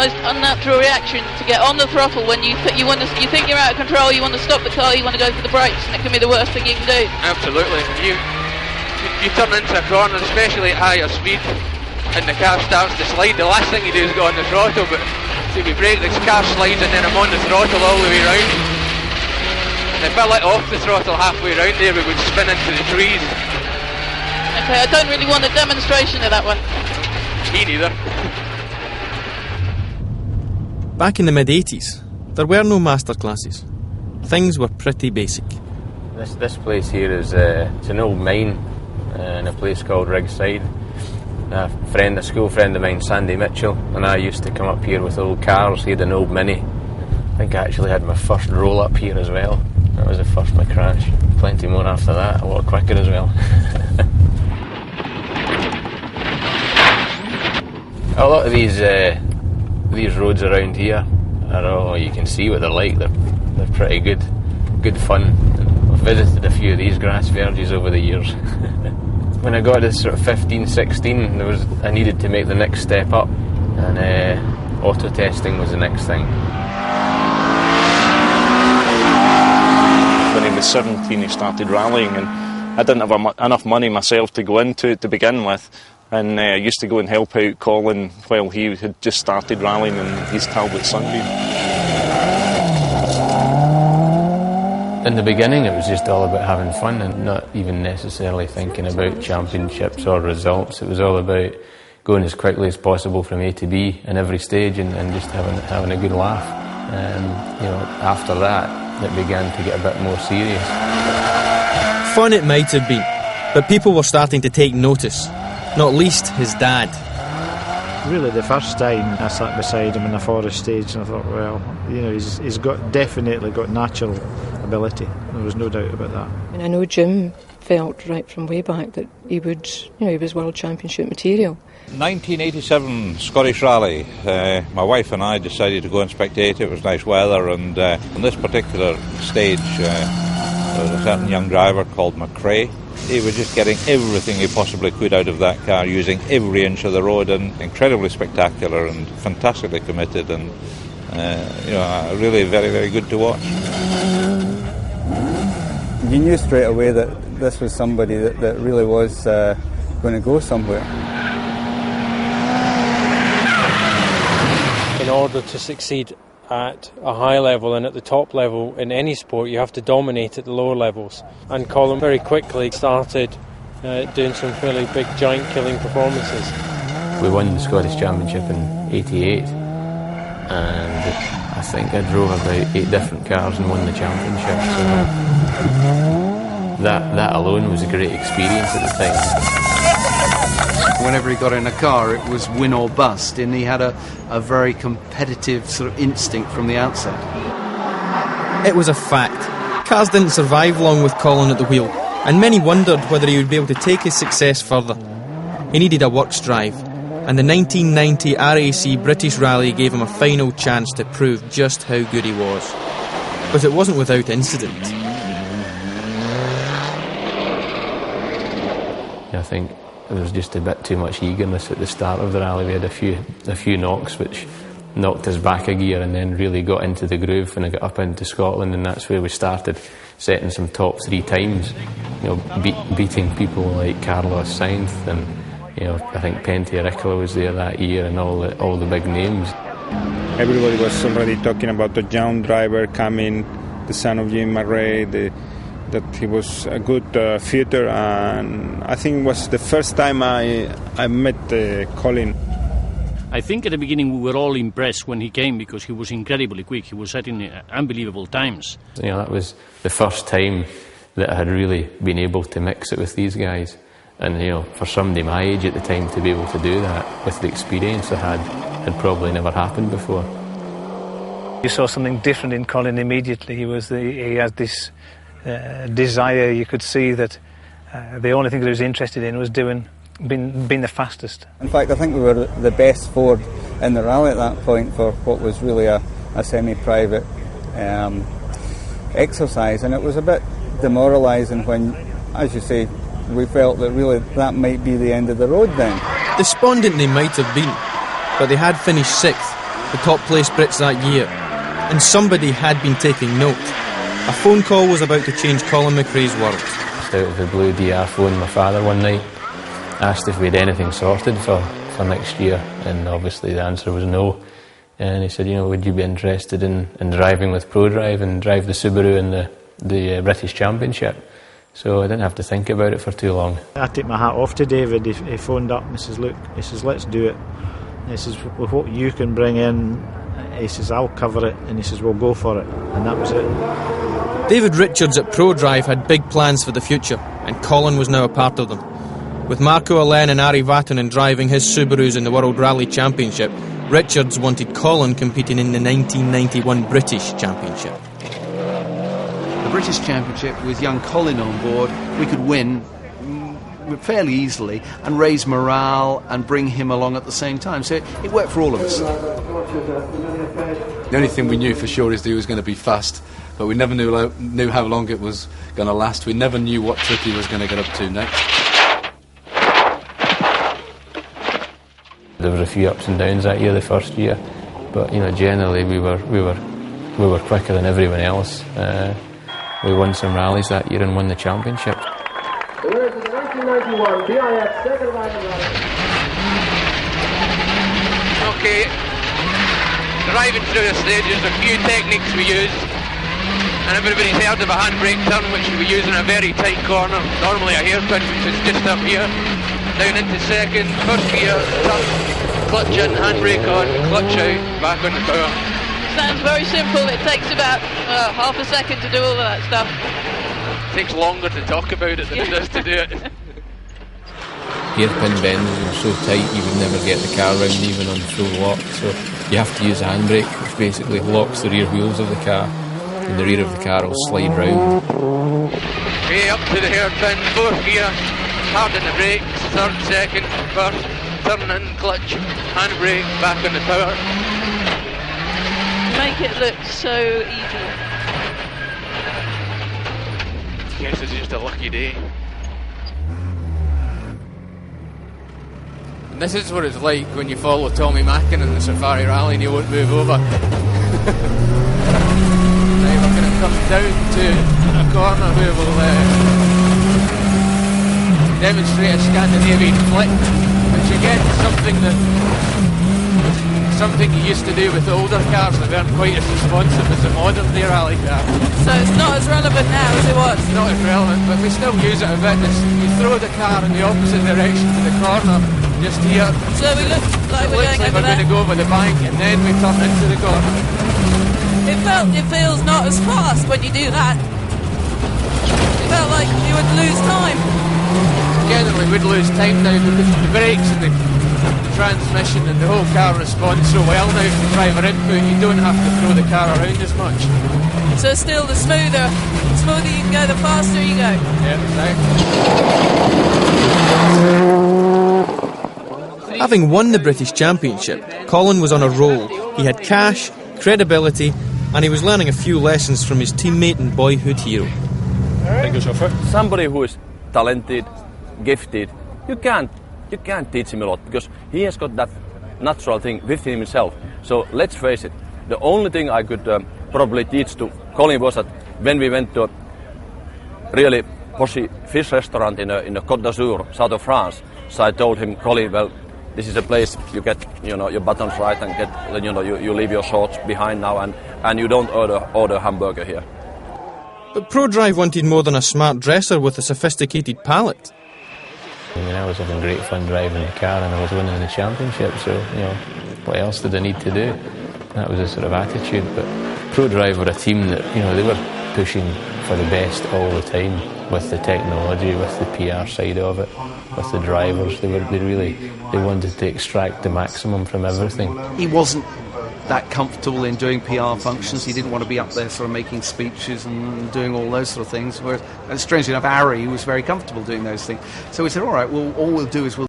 most unnatural reaction to get on the throttle when you think you're out of control, you want to stop the car, you want to go for the brakes, and it can be the worst thing you can do. Absolutely. You turn into a corner, especially at higher speed, and the car starts to slide. The last thing you do is go on the throttle, but see, we brake, the car slides and then I'm on the throttle all the way round. And if I let off the throttle halfway round there, we would spin into the trees. Okay, I don't really want a demonstration of that one. Me neither. Back in the mid-80s, there were no masterclasses. Things were pretty basic. This place here is it's an old mine in a place called Rigside. A school friend of mine, Sandy Mitchell, and I used to come up here with old cars. He had an old Mini. I think I actually had my first roll up here as well. That was the first my crash. Plenty more after that, a lot quicker as well. A lot of these roads around here are all, you can see what they're like. They're pretty good fun. I've visited a few of these grass verges over the years. When I got to sort of 15, 16, I needed to make the next step up, and auto testing was the next thing. When he was 17, he started rallying, and I didn't have enough money myself to go into it to begin with, and I used to go and help out Colin while he had just started rallying in his Talbot Sunbeam. In the beginning, it was just all about having fun and not even necessarily thinking about championships or results. It was all about going as quickly as possible from A to B in every stage and just having a good laugh. After that, it began to get a bit more serious. Fun it might have been, but people were starting to take notice, not least his dad. Really, the first time I sat beside him in a forest stage, and I thought, well, he's definitely got natural ability. There was no doubt about that. And I know Jim felt right from way back that he was World Championship material. 1987 Scottish Rally. My wife and I decided to go and spectate. It was nice weather, and on this particular stage, there was a certain young driver called McRae. He was just getting everything he possibly could out of that car, using every inch of the road, and incredibly spectacular and fantastically committed, and really very, very good to watch. You knew straight away that this was somebody that really was going to go somewhere. In order to succeed at a high level and at the top level in any sport, you have to dominate at the lower levels. And Colin very quickly started doing some fairly big, giant-killing performances. We won the Scottish Championship in '88, and I think I drove about 8 different cars and won the championship. So that alone was a great experience at the time. Whenever he got in a car, it was win or bust, and he had a very competitive sort of instinct from the outset. It was a fact. Cars didn't survive long with Colin at the wheel, and many wondered whether he would be able to take his success further. He needed a works drive, and the 1990 RAC British Rally gave him a final chance to prove just how good he was. But it wasn't without incident. I think there was just a bit too much eagerness at the start of the rally. We had a few knocks which knocked us back a gear, and then really got into the groove when I got up into Scotland, and that's where we started setting some top 3 times, beating people like Carlos Sainz, and I think Pentti Ricola was there that year, and all the big names. Everybody was already talking about the young driver coming, the son of Jim McRae, that he was a good fighter, and I think it was the first time I met Colin. I think at the beginning we were all impressed when he came, because he was incredibly quick. He was setting unbelievable times. That was the first time that I had really been able to mix it with these guys, and for somebody my age at the time to be able to do that with the experience I had probably never happened before. You saw something different in Colin immediately. He had this desire. You could see that the only thing that he was interested in was being the fastest. In fact, I think we were the best 4 in the rally at that point for what was really a semi-private exercise, and it was a bit demoralising when, as you say, we felt that really that might be the end of the road then. Despondent they might have been, but they had finished 6th, the top placed Brits that year, and somebody had been taking note. A phone call was about to change Colin McRae's world. Just out of the blue, DR phoned my father one night, asked if we had anything sorted for next year, and obviously the answer was no. And he said, would you be interested in driving with ProDrive and drive the Subaru in the British Championship? So I didn't have to think about it for too long. I take my hat off to David. He phoned up and he says, look, he says, let's do it. And he says, with what you can bring in, he says, I'll cover it. And he says, we'll go for it. And that was it. David Richards at ProDrive had big plans for the future, and Colin was now a part of them. With Marco Allen and Ari Vatanen driving his Subarus in the World Rally Championship, Richards wanted Colin competing in the 1991 British Championship. The British Championship, with young Colin on board, we could win fairly easily and raise morale and bring him along at the same time. So it worked for all of us. The only thing we knew for sure is that he was going to be fast, but we never knew how long it was going to last. We never knew what trip he was going to get up to next. There were a few ups and downs that year, the first year, but generally we were quicker than everyone else. We won some rallies that year and won the championship. The winner is the 1991 BIF second riding rally. Okay, driving through the stages, a few techniques we used, and everybody's heard of a handbrake turn, which we use in a very tight corner, normally a hairpin, which is just up here. Down into second, first gear, turn, clutch in, handbrake on, clutch out, back on the power. Sounds very simple. It takes about half a second to do all of that stuff. It takes longer to talk about it than it does to do it. Hairpin bends are so tight you would never get the car round even on full lock, so you have to use a handbrake, which basically locks the rear wheels of the car, and the rear of the car will slide round. Okay, up to the hairpin, fourth gear, hard on the brakes, third, second, first, turn in, clutch, handbrake, back on the power. Make it look so easy. Yes, it's just a lucky day. And this is what it's like when you follow Tommy Mackin in the Safari Rally and he won't move over. Right, we're going to come down to a corner where we'll demonstrate a Scandinavian flick, which again is something you used to do with the older cars that weren't quite as responsive as the modern day rally car. So it's not as relevant now as it was? Not as relevant, but we still use it a bit. You throw the car in the opposite direction to the corner, just here. So we look like we're going over there? We're going to go over the bank and then we turn into the corner. It feels not as fast when you do that. It felt like you would lose time. Generally we'd lose time now because the brakes and the transmission and the whole car responds so well now to driver input, you don't have to throw the car around as much. So still the smoother you can go, the faster you go. Yeah, exactly. Having won the British Championship, Colin was on a roll. He had cash, credibility, and he was learning a few lessons from his teammate and boyhood hero. Thank you, chauffeur. Somebody who is talented, gifted, you can't teach him a lot because he has got that natural thing within himself. So let's face it, the only thing I could probably teach to Colin was that when we went to a really poshy fish restaurant in a Côte d'Azur, south of France, so I told him, Colin, well, this is a place you get, your buttons right and get, you leave your shorts behind now and you don't order hamburger here. But ProDrive wanted more than a smart dresser with a sophisticated palate. I was having great fun driving the car and I was winning the championship, so what else did I need to do? That was a sort of attitude. But ProDrive were a team that they were pushing for the best all the time, with the technology, with the PR side of it, with the drivers. They wanted to extract the maximum from everything. He wasn't that comfortable in doing PR functions. He didn't want to be up there sort of making speeches and doing all those sort of things. Whereas, strangely enough, Ari was very comfortable doing those things. So we said, all right, well, all we'll do is we'll